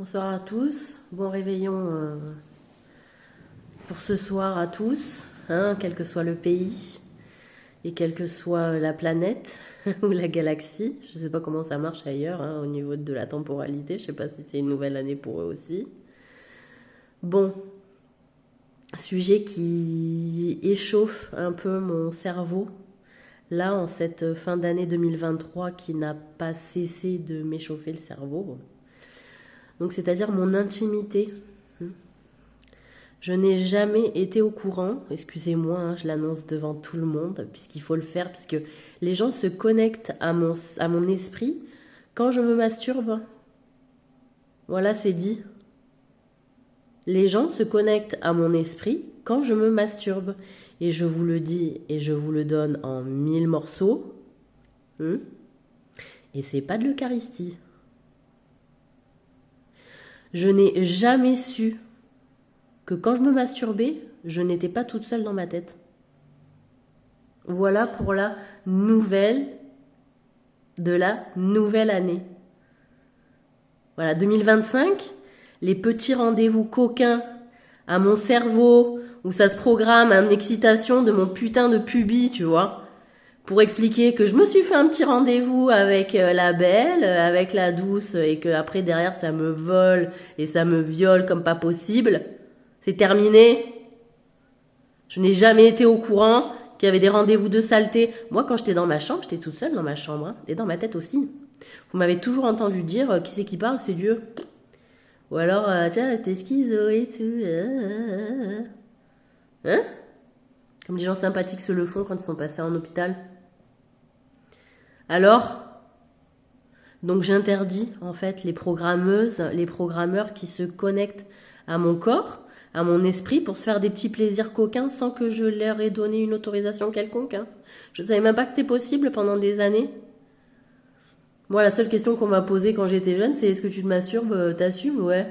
Bonsoir à tous, bon réveillon pour ce soir à tous, hein, quel que soit le pays et quelle que soit la planète ou la galaxie. Je ne sais pas comment ça marche ailleurs hein, au niveau de la temporalité, je ne sais pas si c'est une nouvelle année pour eux aussi. Bon, sujet qui échauffe un peu mon cerveau, là en cette fin d'année 2023 qui n'a pas cessé de m'échauffer le cerveau. Donc c'est-à-dire mon intimité. Je n'ai jamais été au courant, excusez-moi, hein, je l'annonce devant tout le monde, puisqu'il faut le faire, puisque les gens se connectent à mon esprit quand je me masturbe. Voilà, c'est dit. Les gens se connectent à mon esprit quand je me masturbe. Et je vous le dis et je vous le donne en 1000 morceaux. Et c'est pas de l'Eucharistie. Je n'ai jamais su que quand je me masturbais, je n'étais pas toute seule dans ma tête. Voilà pour la nouvelle de la nouvelle année. Voilà, 2025, les petits rendez-vous coquins à mon cerveau, où ça se programme en excitation de mon putain de pubis, tu vois, pour expliquer que je me suis fait un petit rendez-vous avec la belle, avec la douce, et que après derrière ça me vole et ça me viole comme pas possible. C'est terminé. Je n'ai jamais été au courant qu'il y avait des rendez-vous de saleté. Moi, quand j'étais dans ma chambre, j'étais toute seule dans ma chambre, hein, et dans ma tête aussi. Vous m'avez toujours entendu dire qui c'est qui parle, c'est Dieu. Ou alors, tiens, c'était schizo et tout. Hein? Comme les gens sympathiques se le font quand ils sont passés en hôpital. Alors, donc j'interdis en fait les programmeuses, les programmeurs qui se connectent à mon corps, à mon esprit pour se faire des petits plaisirs coquins sans que je leur ai donné une autorisation quelconque. Hein. Je savais même pas que c'était possible pendant des années. Moi, la seule question qu'on m'a posée quand j'étais jeune, c'est est-ce que tu te masturbes, t'assumes? Ouais.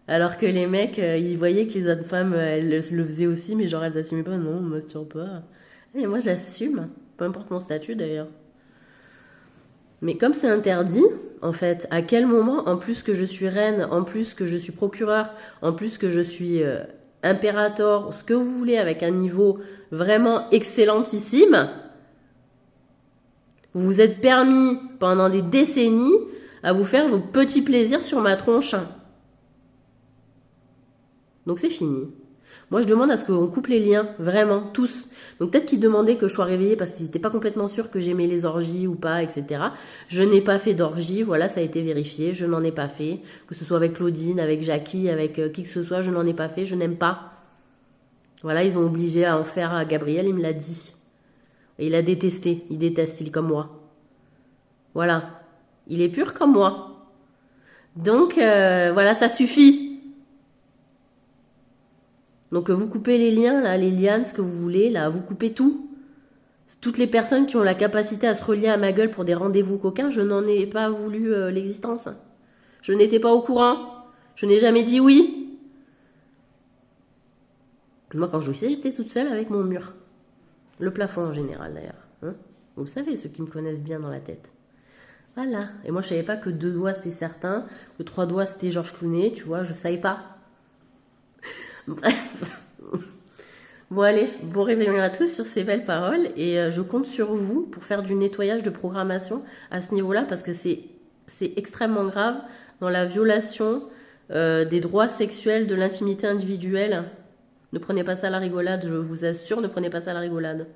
Alors que les mecs, ils voyaient que les autres femmes, elles le faisaient aussi, mais genre elles assumaient pas, non, on me masturbe pas. Et moi, j'assume, peu importe mon statut d'ailleurs. Mais comme c'est interdit, en fait, à quel moment, en plus que je suis reine, en plus que je suis procureur, en plus que je suis impérator, ce que vous voulez, avec un niveau vraiment excellentissime, vous vous êtes permis pendant des décennies à vous faire vos petits plaisirs sur ma tronche. Donc c'est fini. Moi, je demande à ce qu'on coupe les liens, vraiment, tous. Donc peut-être qu'ils demandaient que je sois réveillée parce qu'ils n'étaient pas complètement sûrs que j'aimais les orgies ou pas, etc. Je n'ai pas fait d'orgie, voilà, ça a été vérifié, je n'en ai pas fait. Que ce soit avec Claudine, avec Jackie, avec qui que ce soit, je n'en ai pas fait, je n'aime pas. Voilà, ils ont obligé à en faire à Gabriel, il me l'a dit. Et il a détesté, il déteste, il est comme moi. Voilà, il est pur comme moi. Donc, voilà, ça suffit. Donc vous coupez les liens, là, les lianes, ce que vous voulez, là, vous coupez tout. Toutes les personnes qui ont la capacité à se relier à ma gueule pour des rendez-vous coquins, je n'en ai pas voulu l'existence. Je n'étais pas au courant. Je n'ai jamais dit oui. Moi, quand je jouissais, j'étais toute seule avec mon mur. Le plafond en général, d'ailleurs. Hein, vous le savez, ceux qui me connaissent bien dans la tête. Voilà. Et moi, je savais pas que 2 doigts, c'était certain. Que 3 doigts, c'était Georges Clooney, tu vois, je savais pas. Bref. Bon allez, bon réveillon à tous sur ces belles paroles et je compte sur vous pour faire du nettoyage de programmation à ce niveau-là parce que c'est extrêmement grave dans la violation des droits sexuels, de l'intimité individuelle. Ne prenez pas ça à la rigolade, je vous assure, ne prenez pas ça à la rigolade.